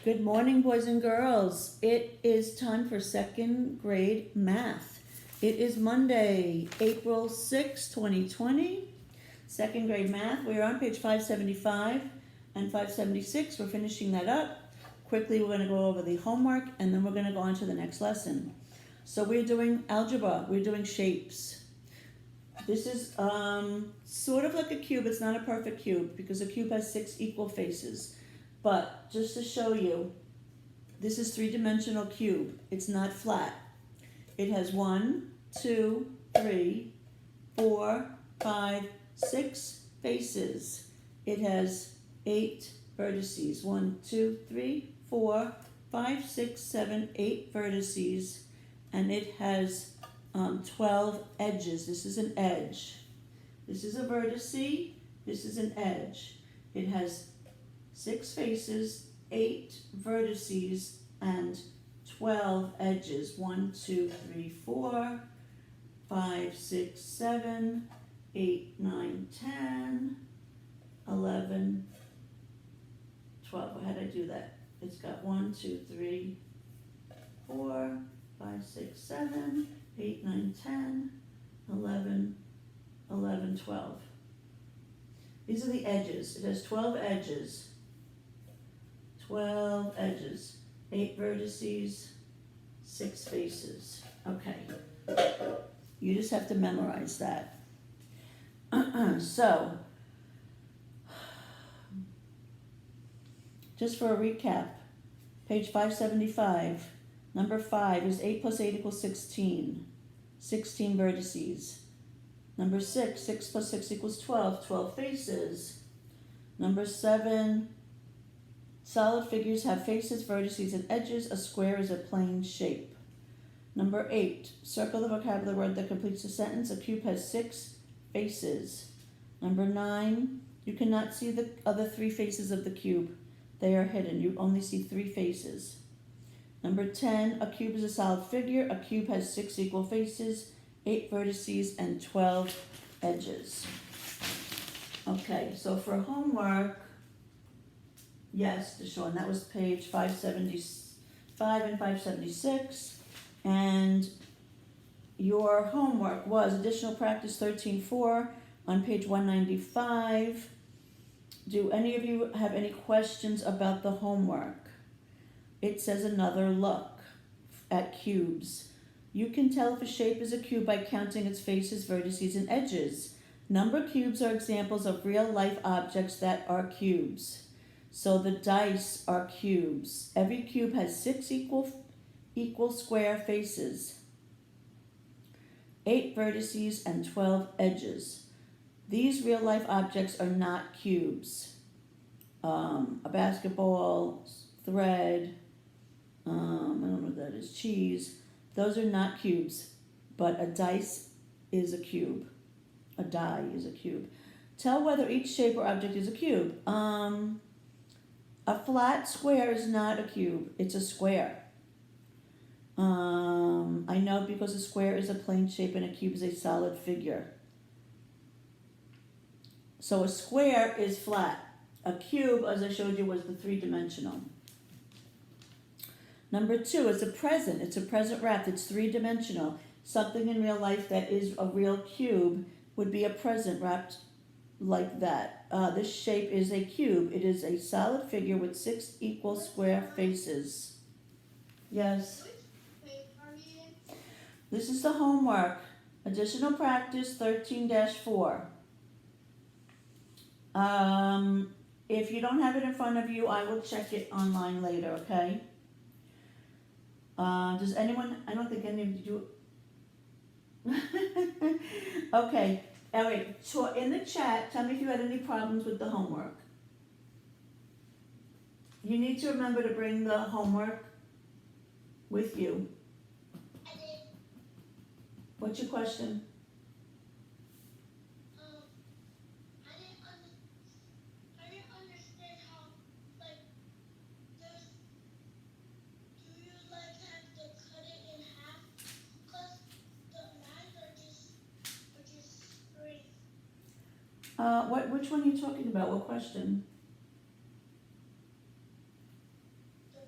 Good morning, boys and girls. It is time for second grade math. It is Monday, April 6th, 2020. Second grade math. We're on page 575 and 576. We're finishing that up. Quickly, we're going to go over the homework and then we're going to go on to the next lesson. So we're doing algebra. We're doing shapes. This is sort of like a cube. It's not a perfect cube because a cube has 6 equal faces. But just to show you, this is three-dimensional cube. It's not flat. It has 1, 2, 3, 4, 5, 6 faces. It has 8 vertices. 1, 2, 3, 4, 5, 6, 7, 8 vertices. And it has 12 edges. This is an edge. This is a vertice. This is an edge. It has 6 faces, 8 vertices, and 12 edges. 1, 2, 3, 4, 5, 6, 7, 8, 9, 10, 11, 12. How did I do that? It's got 1, 2, 3, 4, 5, 6, 7, 8, 9, 10, 11, 11, 12. These are the edges. It has 12 edges. 12 edges, 8 vertices, 6 faces. Okay, you just have to memorize that. So, just for a recap, page 575, number 5 is 8 plus 8 equals 16, 16 vertices. Number 6, 6 plus 6 equals 12, 12 faces. Number 7, solid figures have faces, vertices, and edges. A square is a plane shape. Number 8, circle the vocabulary word that completes the sentence. A cube has 6 faces. Number 9, you cannot see the other 3 faces of the cube. They are hidden. You only see 3 faces. Number 10, a cube is a solid figure. A cube has 6 equal faces, 8 vertices, and 12 edges. Okay, so for homework, yes, Deshawn, that was page 575 and 576. And your homework was additional practice 13.4 on page 195. Do any of you have any questions about the homework? It says another look at cubes. You can tell if a shape is a cube by counting its faces, vertices, and edges. Number cubes are examples of real-life objects that are cubes. So the dice are cubes. Every cube has 6 equal square faces, 8 vertices, and 12 edges. These real-life objects are not cubes. A basketball, thread, I don't know what that is, cheese. Those are not cubes, but a dice is a cube. A die is a cube. Tell whether each shape or object is a cube. A flat square is not a cube, it's a square. I know because a square is a plane shape and a cube is a solid figure. So a square is flat. A cube, as I showed you, was the 3-dimensional. Number 2, it's a present. It's a present wrapped. It's 3-dimensional. Something in real life that is a real cube would be a present wrapped like that. This shape is a cube. It is a solid figure with 6 equal square faces. Yes? This is the homework. Additional practice 13-4. If you don't have it in front of you, I will check it online later, okay? Does anyone, I don't think any of you do. Okay, all right, so in the chat, tell me if you had any problems with the homework. You need to remember to bring the homework with you. I did. What's your question? I didn't understand how, like, there's, do you, like, have to cut it in half? Because the lines are just straight. Which one are you talking about? What question? The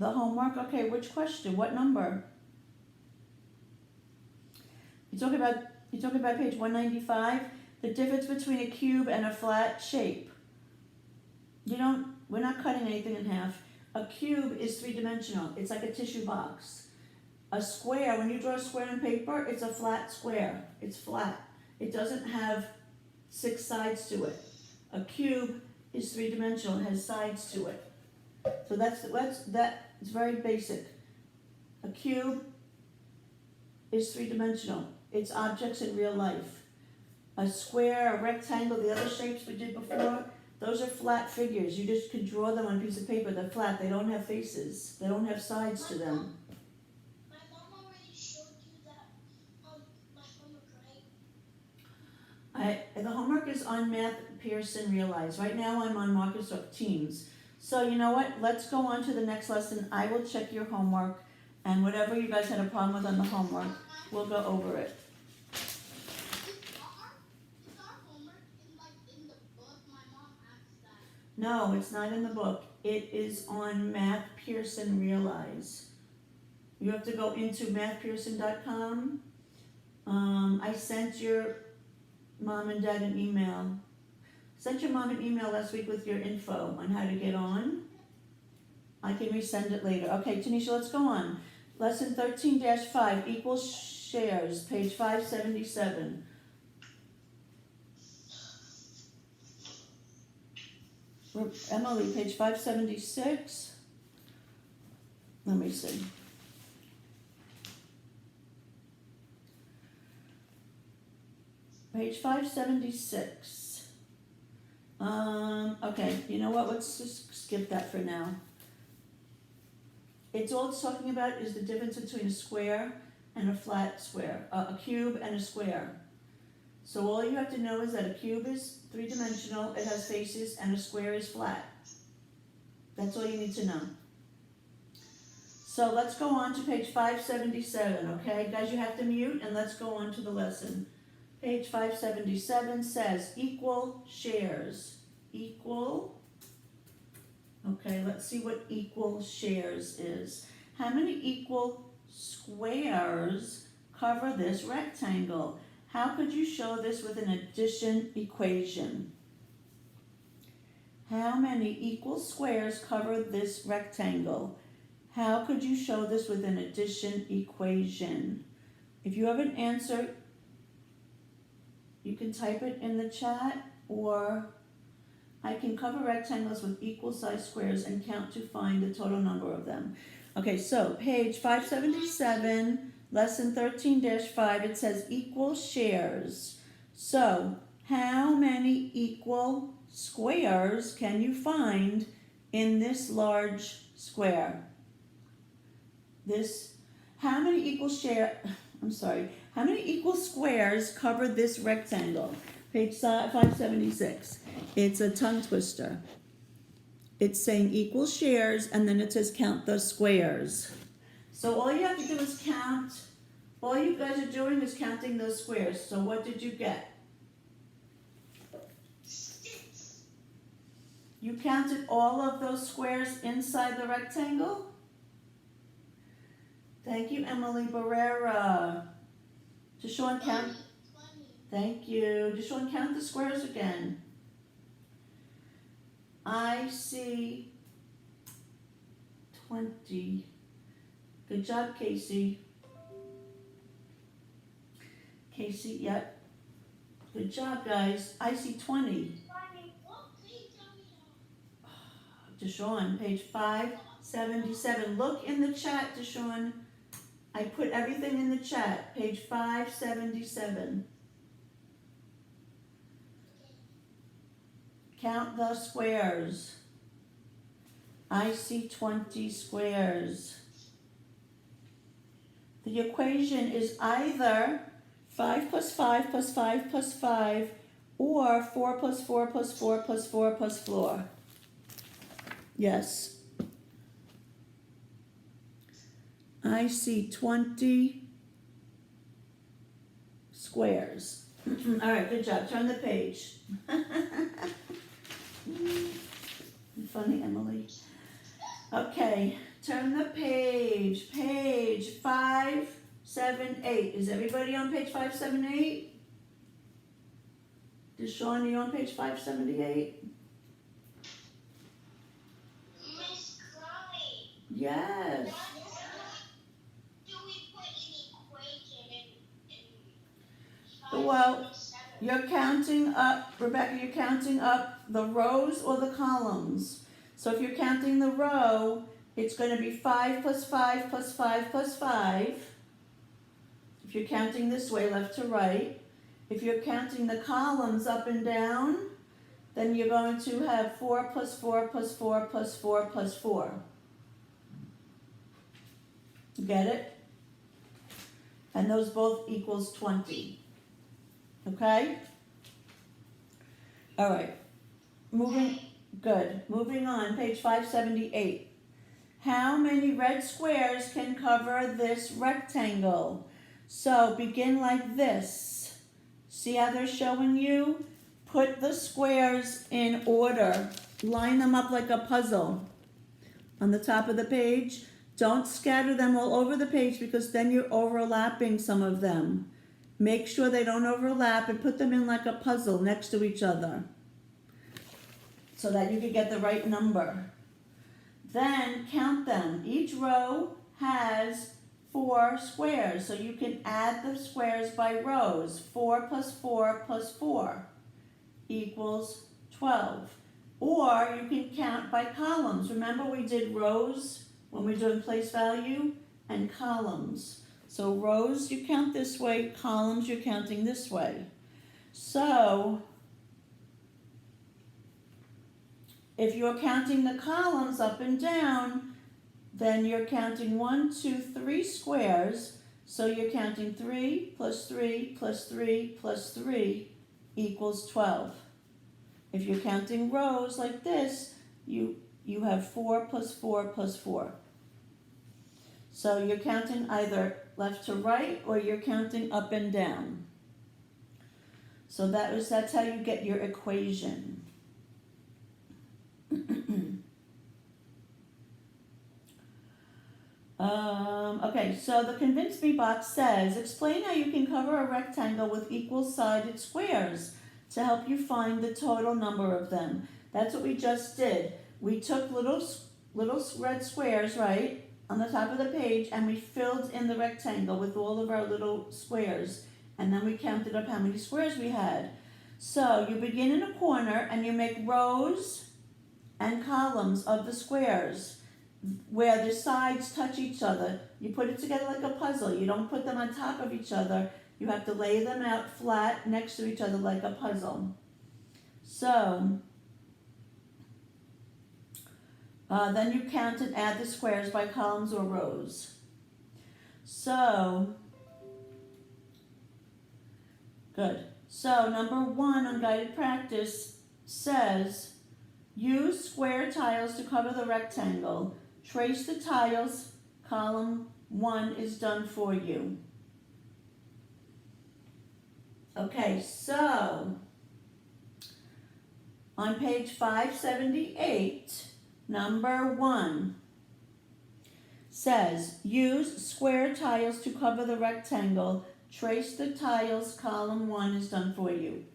The homework, okay, which question, what number? You're talking about page 195, the difference between a cube and a flat shape. We're not cutting anything in half. A cube is three-dimensional, it's like a tissue box. A square, when you draw a square on paper, it's a flat square, it's flat. It doesn't have 6 sides to it. A cube is three-dimensional, it has sides to it. So that's it's very basic. A cube is three-dimensional. It's objects in real life. A square, a rectangle, the other shapes we did before, those are flat figures. You just can draw them on a piece of paper. They're flat. They don't have faces. They don't have sides to them. My mom already showed you that my homework, right? The homework is on Math Pearson Realize. Right now I'm on Microsoft Teams. So you know what? Let's go on to the next lesson. I will check your homework, and whatever you guys had a problem with on the homework, we'll go over it. Is our homework in the book? My mom asked that. No, it's not in the book. It is on Math Pearson Realize. You have to go into mathpearson.com. I sent your mom and dad an email. Sent your mom an email last week with your info on how to get on. I can resend it later. Okay, Tanisha, let's go on. Lesson 13-5, equal shares, page 577. Emily, page 576. Let me see. Page 576. Okay, you know what, let's just skip that for now. All it's talking about is the difference between a square and a flat square, a cube and a square. So all you have to know is that a cube is three-dimensional, it has faces, and a square is flat. That's all you need to know. So let's go on to page 577, okay? Guys, you have to mute, and let's go on to the lesson. Page 577 says equal shares. Equal. Okay, let's see what equal shares is. How many equal squares cover this rectangle? How could you show this with an addition equation? How many equal squares cover this rectangle? How could you show this with an addition equation? If you have an answer, you can type it in the chat, or I can cover rectangles with equal size squares and count to find the total number of them. Okay, so page 577, lesson 13-5, it says equal shares. So how many equal squares can you find in this large square? How many equal squares cover this rectangle? Page 576. It's a tongue twister. It's saying equal shares, and then it says count the squares. So all you have to do is count. All you guys are doing is counting those squares. So what did you get? 6. You counted all of those squares inside the rectangle? Thank you, Emily Barrera. Deshaun, count. 20. Thank you. Deshaun, count the squares again. I see 20. Good job, Casey. Casey, yep. Good job, guys. I see 20. Deshaun, page 577. Look in the chat, Deshaun. I put everything in the chat. Page 577. Count the squares. I see 20 squares. The equation is either 5 plus 5 plus 5 plus 5 or 4 plus 4 plus 4 plus 4 plus 4. Yes. I see 20 squares. All right, good job. Turn the page. Funny, Emily. Okay, Turn the page. Page 578. Is everybody on page 578? Deshawn, are you on page 578? Miss Chloe. Yes. Do we put an equation in Well, 577? you're counting up, Rebecca, you're counting up the rows or the columns. So if you're counting the row, it's going to be 5 plus 5 plus 5 plus 5. If you're counting this way, left to right. If you're counting the columns up and down, then you're going to have 4 plus 4 plus 4 plus 4 plus 4. Get it? And those both equals 20. Okay? All right. Good. Moving on, page 578. How many red squares can cover this rectangle? So begin like this. See how they're showing you? Put the squares in order. Line them up like a puzzle on the top of the page. Don't scatter them all over the page because then you're overlapping some of them. Make sure they don't overlap and put them in like a puzzle next to each other so that you can get the right number. Then count them. Each row has 4 squares, so you can add the squares by rows. 4 plus 4 plus 4 equals 12. Or you can count by columns. Remember we did rows when we were doing place value and columns. So rows you count this way, columns you're counting this way. So if you're counting the columns up and down, then you're counting 1, 2, 3 squares. So you're counting 3 plus 3 plus 3 plus 3 equals 12. If you're counting rows like this, you have 4 plus 4 plus 4. So you're counting either left to right or you're counting up and down. So that's how you get your equation. Okay, so the convince me box says, explain how you can cover a rectangle with equal-sided squares to help you find the total number of them. That's what we just did. We took little red squares, right, on the top of the page, and we filled in the rectangle with all of our little squares, and then we counted up how many squares we had. So you begin in a corner and you make rows and columns of the squares where the sides touch each other. You put it together like a puzzle. You don't put them on top of each other. You have to lay them out flat next to each other like a puzzle. So then you count and add the squares by columns or rows. So, good. So number 1 on guided practice says, use square tiles to cover the rectangle. Trace the tiles. Column 1 is done for you. Okay, so on page 578, number 1 says, use square tiles to cover the rectangle. Trace the tiles. Column 1 is done for you.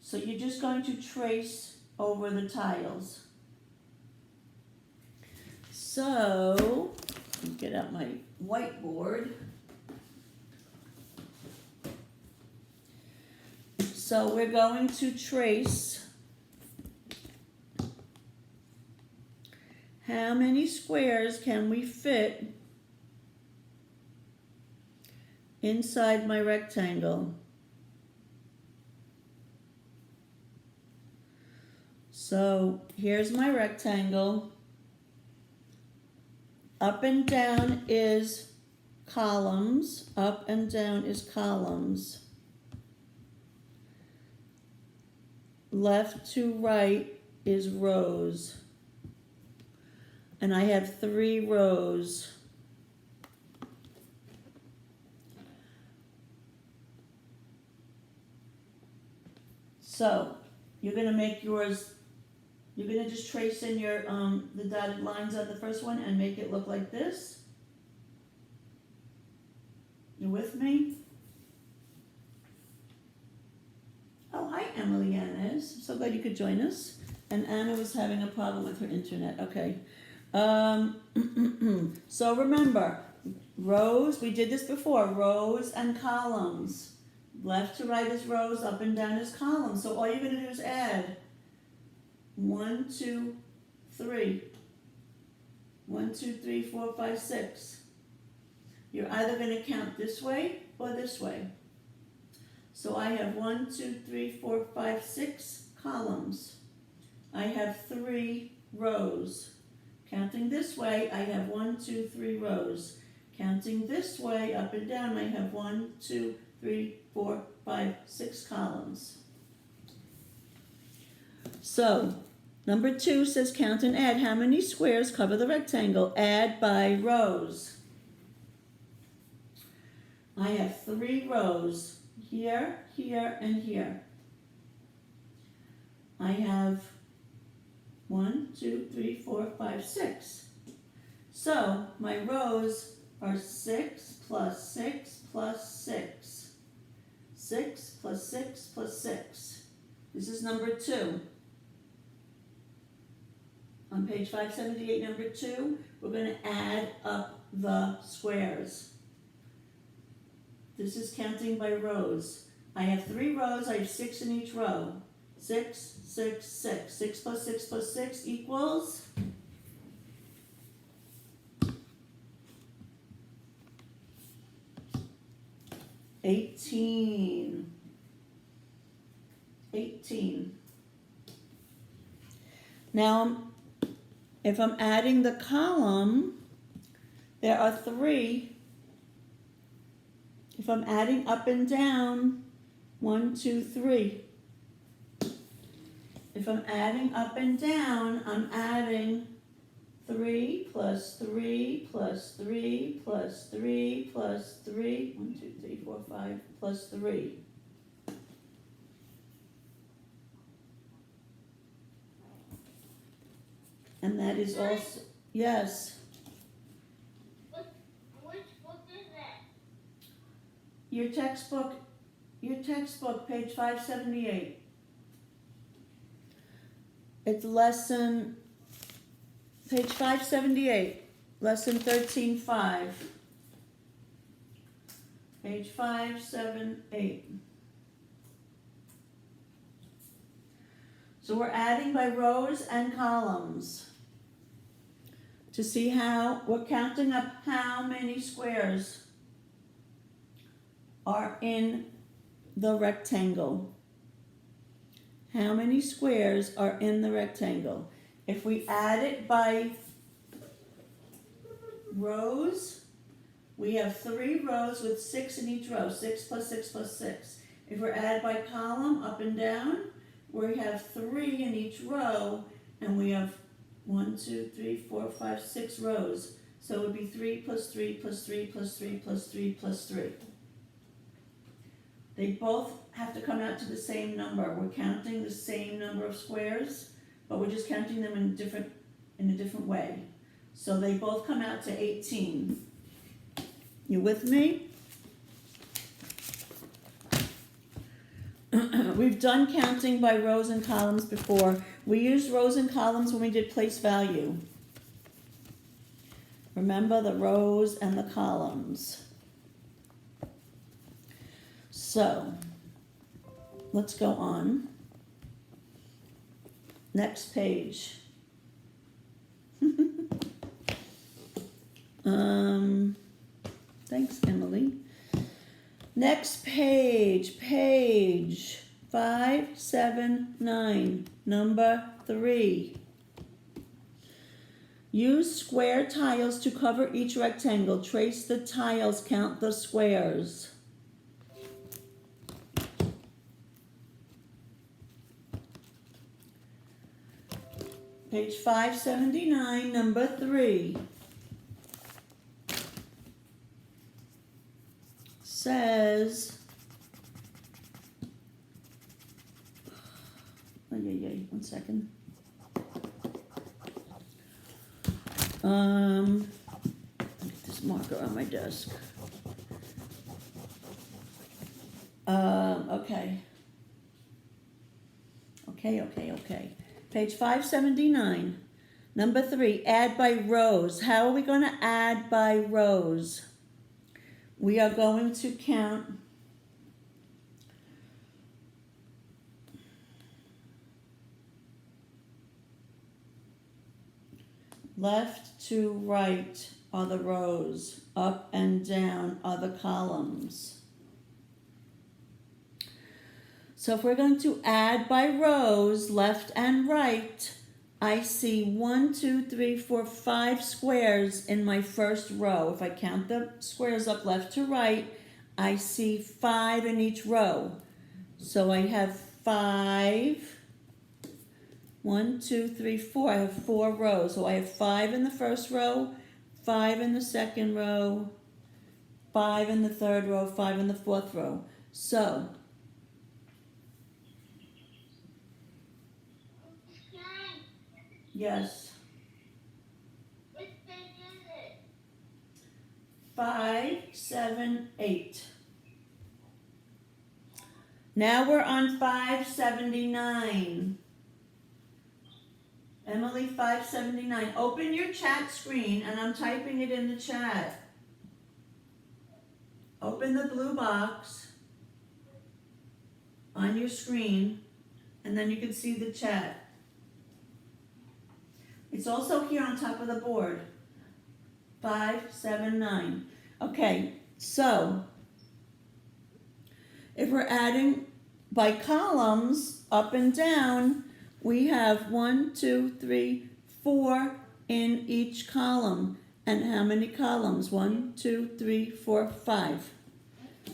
So you're just going to trace over the tiles. So, let me get out my whiteboard. So we're going to trace how many squares can we fit inside my rectangle. So here's my rectangle. Up and down is columns. Up and down is columns. Left to right is rows. And I have 3 rows. So you're going to make yours You're gonna just trace in your, the dotted lines on the first one and make it look like this. You with me? Oh, hi, Emily Anna is. I'm so glad you could join us. And Anna was having a problem with her internet. Okay. So remember, rows, we did this before, rows and columns. Left to right is rows, up and down is columns. So all you're gonna do is add 1, 2, 3. 1, 2, 3, 4, 5, 6. You're either gonna count this way or this way. So I have 1, 2, 3, 4, 5, 6 columns. I have 3 rows. Counting this way, I have 1, 2, 3 rows. Counting this way, up and down, I have 1, 2, 3, 4, 5, 6 columns. So, number 2 says count and add. How many squares cover the rectangle? Add by rows. I have 3 rows. Here, here, and here. I have 1, 2, 3, 4, 5, 6. So my rows are 6 plus 6 plus 6. 6 plus 6 plus 6. This is number 2. On page 578, number 2, we're going to add up the squares. This is counting by rows. I have 3 rows, I have 6 in each row. 6, 6, 6. 6 plus 6 plus 6 equals 18. 18. Now, if I'm adding the column, there are 3. If I'm adding up and down, 1, 2, 3. If I'm adding up and down, I'm adding 3 plus 3 plus 3 plus 3 plus 3. 1, 2, 3, 4, 5 plus 3. And that is also, yes. Which book is that? Your textbook, page 578. It's lesson, page 578, lesson 13.5. Page 578. So we're adding by rows and columns to see how, we're counting up how many squares are in the rectangle. How many squares are in the rectangle? If we add it by rows, we have 3 rows with 6 in each row. 6 plus 6 plus 6. If we're added by column, up and down, we have 3 in each row, and we have 1, 2, 3, 4, 5, 6 rows. So it would be 3 plus 3 plus 3 plus 3 plus 3 plus 3. They both have to come out to the same number. We're counting the same number of squares, but we're just counting them in a different way. So they both come out to 18. You with me? We've done counting by rows and columns before. We used rows and columns when we did place value. Remember the rows and the columns. So, let's go on. Next page. Thanks, Emily. Next page, page 579, number 3. Use square tiles to cover each rectangle. Trace the tiles, count the squares. Page 579, number 3. Says, one second. Get this marker on my desk. Okay. Okay. Page 579. Number 3, add by rows. How are we going to add by rows? We are going to count left to right are the rows, up and down are the columns. So if we're going to add by rows, left and right, I see 1, 2, 3, 4, 5 squares in my first row. If I count the squares up left to right, I see 5 in each row. So I have 5, 1, 2, 3, 4. I have 4 rows. So I have 5 in the first row, 5 in the second row, 5 in the third row, 5 in the fourth row. So yes. Which page is it? 5, 7, 8. Now we're on 579. Emily, 579. Open your chat screen, and I'm typing it in the chat. Open the blue box on your screen, and then you can see the chat. It's also here on top of the board. 579. Okay, so if we're adding by columns up and down, we have 1, 2, 3, 4 in each column. And how many columns? 1, 2, 3, 4, 5.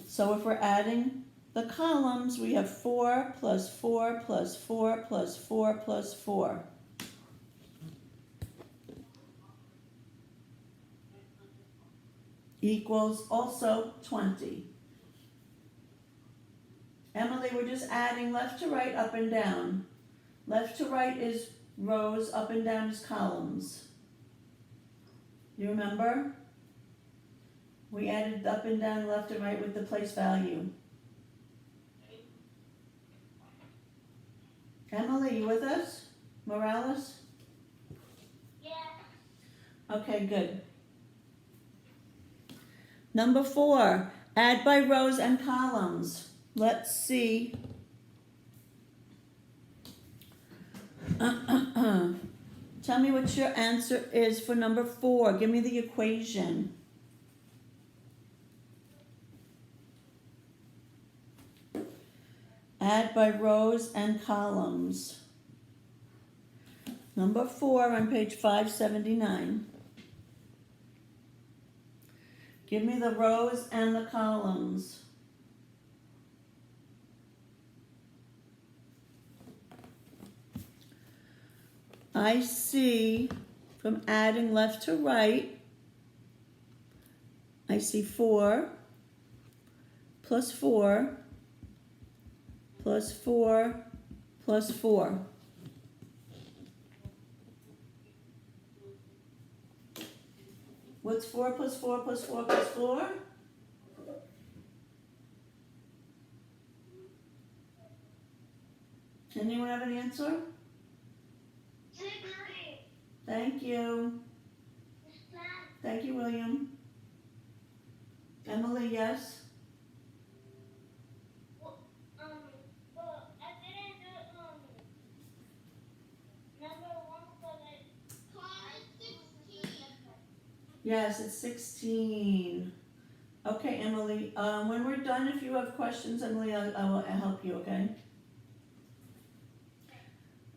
So if we're adding the columns, we have 4 plus 4 plus 4 plus 4 plus 4. Equals also 20. Emily, we're just adding left to right, up and down. Left to right is rows, up and down is columns. You remember? We added up and down, left and right with the place value. Emily, you with us? Morales? Yeah. Okay, good. Number 4, add by rows and columns. Let's see. Tell me what your answer is for number 4. Give me the equation. Add by rows and columns. Number 4 on page 579. Give me the rows and the columns. I see from adding left to right, I see 4 plus 4 plus 4 plus 4. What's 4 plus 4 plus 4 plus 4? Anyone have an answer? 6. Thank you. Thank you, William. Emily, yes? But I didn't do number 1 because it's 16. Yes, it's 16. Okay, Emily. When we're done, if you have questions, Emily, I will help you, okay?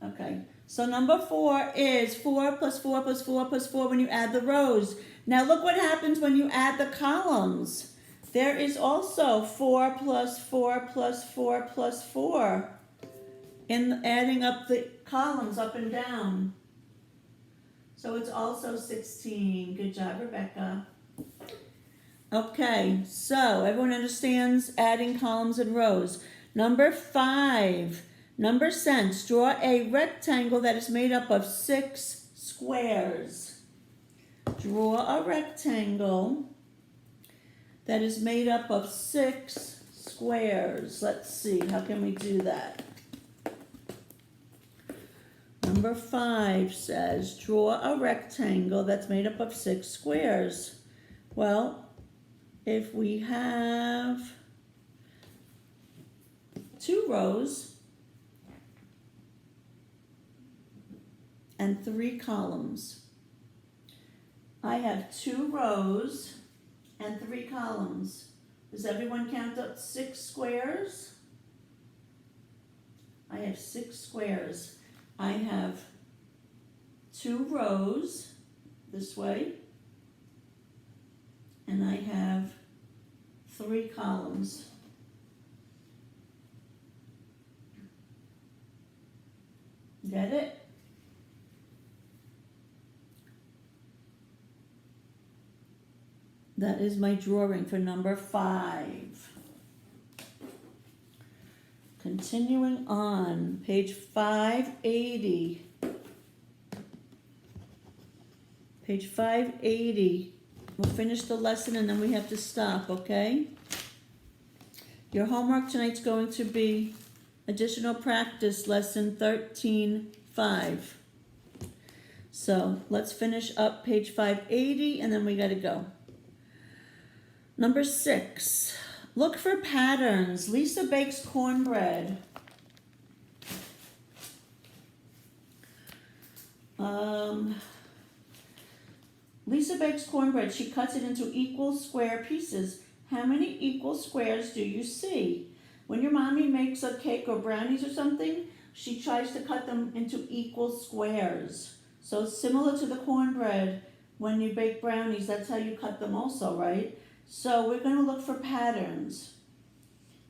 Okay. So number 4 is 4 plus 4 plus 4 plus 4 when you add the rows. Now look what happens when you add the columns. There is also 4 plus 4 plus 4 plus 4 in adding up the columns up and down. So it's also 16. Good job, Rebecca. Okay, so everyone understands adding columns and rows. Number 5. Number sense. Draw a rectangle that is made up of 6 squares. Draw a rectangle that is made up of 6 squares. Let's see, how can we do that? Number 5 says, draw a rectangle that's made up of 6 squares. Well, if we have 2 rows and 3 columns. I have 2 rows and 3 columns. Does everyone count up 6 squares? I have 6 squares. I have 2 rows this way, and I have 3 columns. Get it? That is my drawing for number 5. Continuing on, page 580. Page 580. We'll finish the lesson and then we have to stop, okay? Your homework tonight's going to be additional practice, lesson 13.5. So let's finish up page 580 and then we gotta go. Number 6, look for patterns. Lisa bakes cornbread. Lisa bakes cornbread. She cuts it into equal square pieces. How many equal squares do you see? When your mommy makes a cake or brownies or something, she tries to cut them into equal squares. So similar to the cornbread, when you bake brownies, that's how you cut them also, right? So we're going to look for patterns.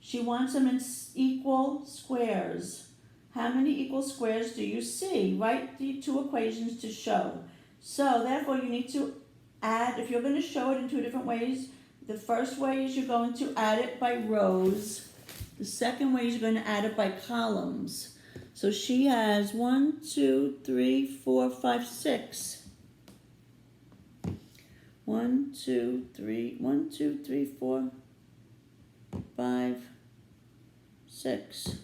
She wants them in equal squares. How many equal squares do you see? Write the 2 equations to show. So therefore you need to add, if you're going to show it in 2 different ways, the first way is you're going to add it by rows. The second way is you're going to add it by columns. So she has 1, 2, 3, 4, 5, 6. 1, 2, 3, 1, 2, 3, 4, 5, 6.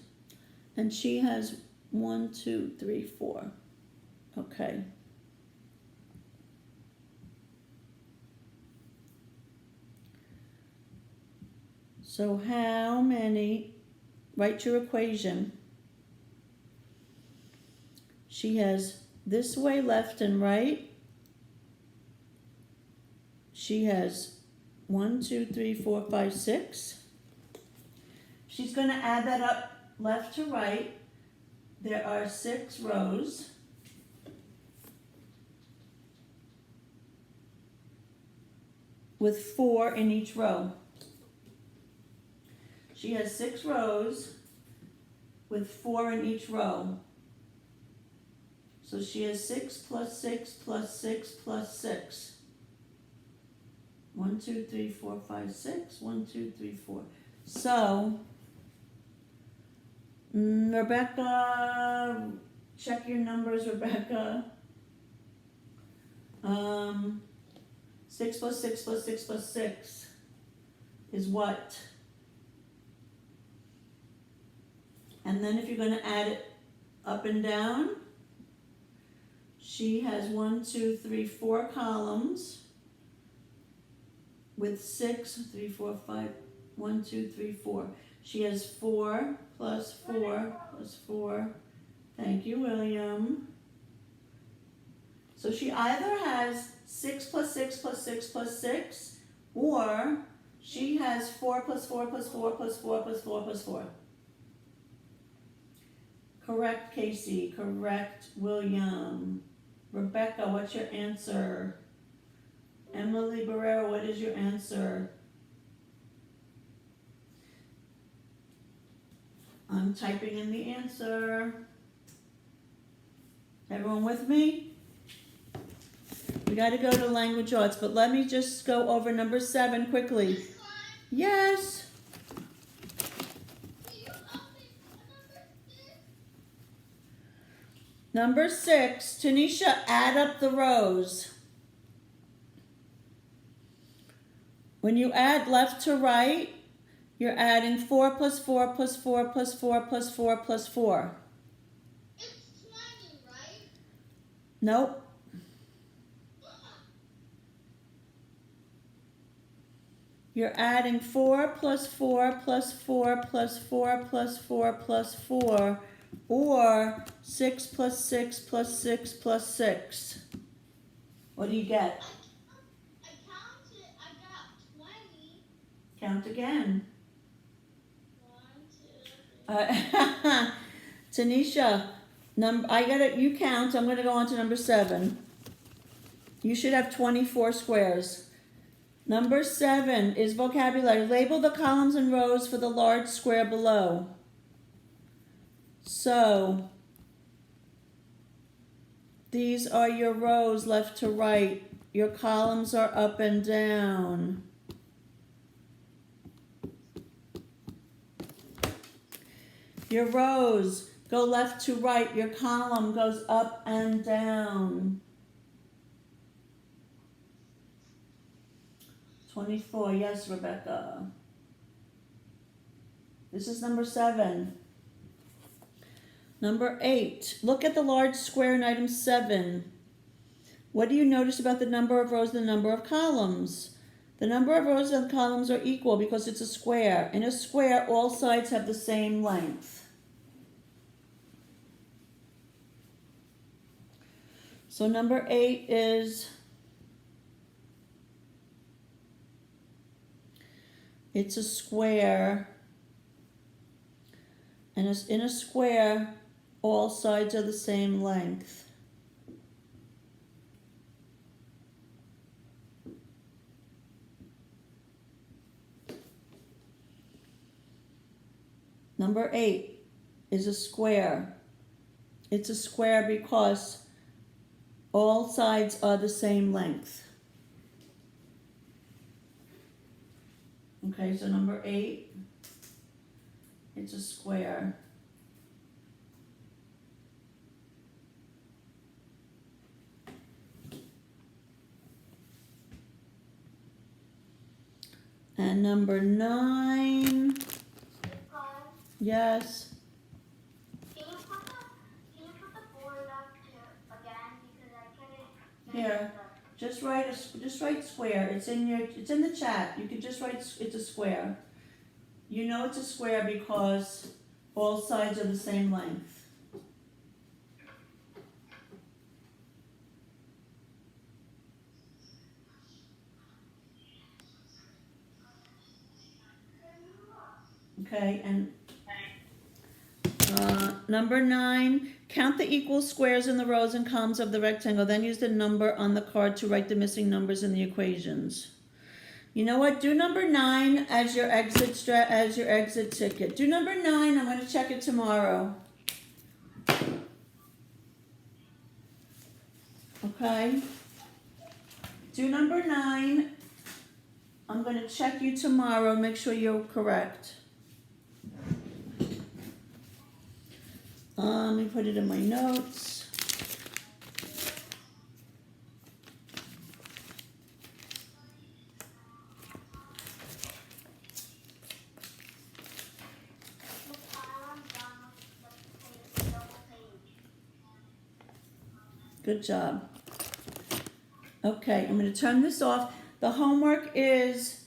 And she has 1, 2, 3, 4. Okay. So how many, write your equation. She has this way left and right. She has 1, 2, 3, 4, 5, 6. She's going to add that up left to right. There are 6 rows. With 4 in each row. She has 6 rows with 4 in each row. So she has 6 plus 6 plus 6 plus 6. 1, 2, 3, 4, 5, 6. 1, 2, 3, 4. So, Rebecca, check your numbers, Rebecca. 6 plus 6 plus 6 plus 6 is what? And then if you're going to add it up and down, she has 1, 2, 3, 4 columns with 6, 3, 4, 5, 1, 2, 3, 4. She has 4 plus 4 plus 4. Thank you, William. So she either has 6 plus 6 plus 6 plus 6, or she has 4 plus 4 plus 4 plus 4 plus 4 plus 4. Correct, Casey. Correct, William. Rebecca, what's your answer? Emily Barrera, what is your answer? I'm typing in the answer. Everyone with me? We got to go to language arts, but let me just go over number 7 quickly. Yes. Number 6, Tanisha, add up the rows. When you add left to right, you're adding 4 plus 4 plus 4 plus 4 plus 4 plus 4. It's 20, right? Nope. You're adding 4 plus 4 plus 4 plus 4 plus 4 plus 4, or 6 plus 6 plus 6 plus 6. What do you get? I counted. I got 20. Count again. 1, 2, 3. Tanisha, you count. I'm gonna go on to number 7. You should have 24 squares. Number 7 is vocabulary. Label the columns and rows for the large square below. So, these are your rows left to right. Your columns are up and down. Your rows go left to right. Your column goes up and down. 24, yes, Rebecca. This is number 7. Number 8, look at the large square in item 7. What do you notice about the number of rows and the number of columns? The number of rows and columns are equal because it's a square. In a square, all sides have the same length. So number 8 is, it's a square, and in a square, all sides are the same length. Number 8 is a square. It's a square because all sides are the same length. Okay, so number 8, it's a square. And number 9, yes. Can you put the board up here again, because I couldn't. Here, just write square. It's in the chat. You could just write it's a square. You know it's a square because all sides are the same length. Okay, and number 9, count the equal squares in the rows and columns of the rectangle, then use the number on the card to write the missing numbers in the equations. You know what? Do number 9 as your exit ticket. Do number 9. I'm going to check it tomorrow. Okay? Do number 9. I'm going to check you tomorrow. Make sure you're correct. Let me put it in my notes. Good job. Okay, I'm going to turn this off. The homework is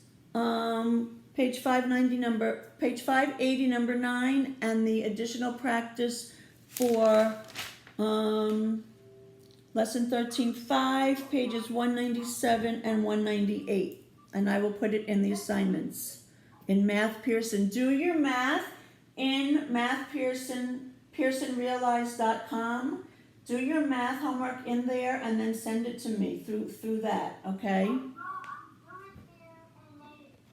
page 580, number 9, and the additional practice for lesson 13.5, pages 197 and 198. And I will put it in the assignments in Math Pearson. Do your math in Math Pearson, PearsonRealize.com. Do your math homework in there and then send it to me through that, okay?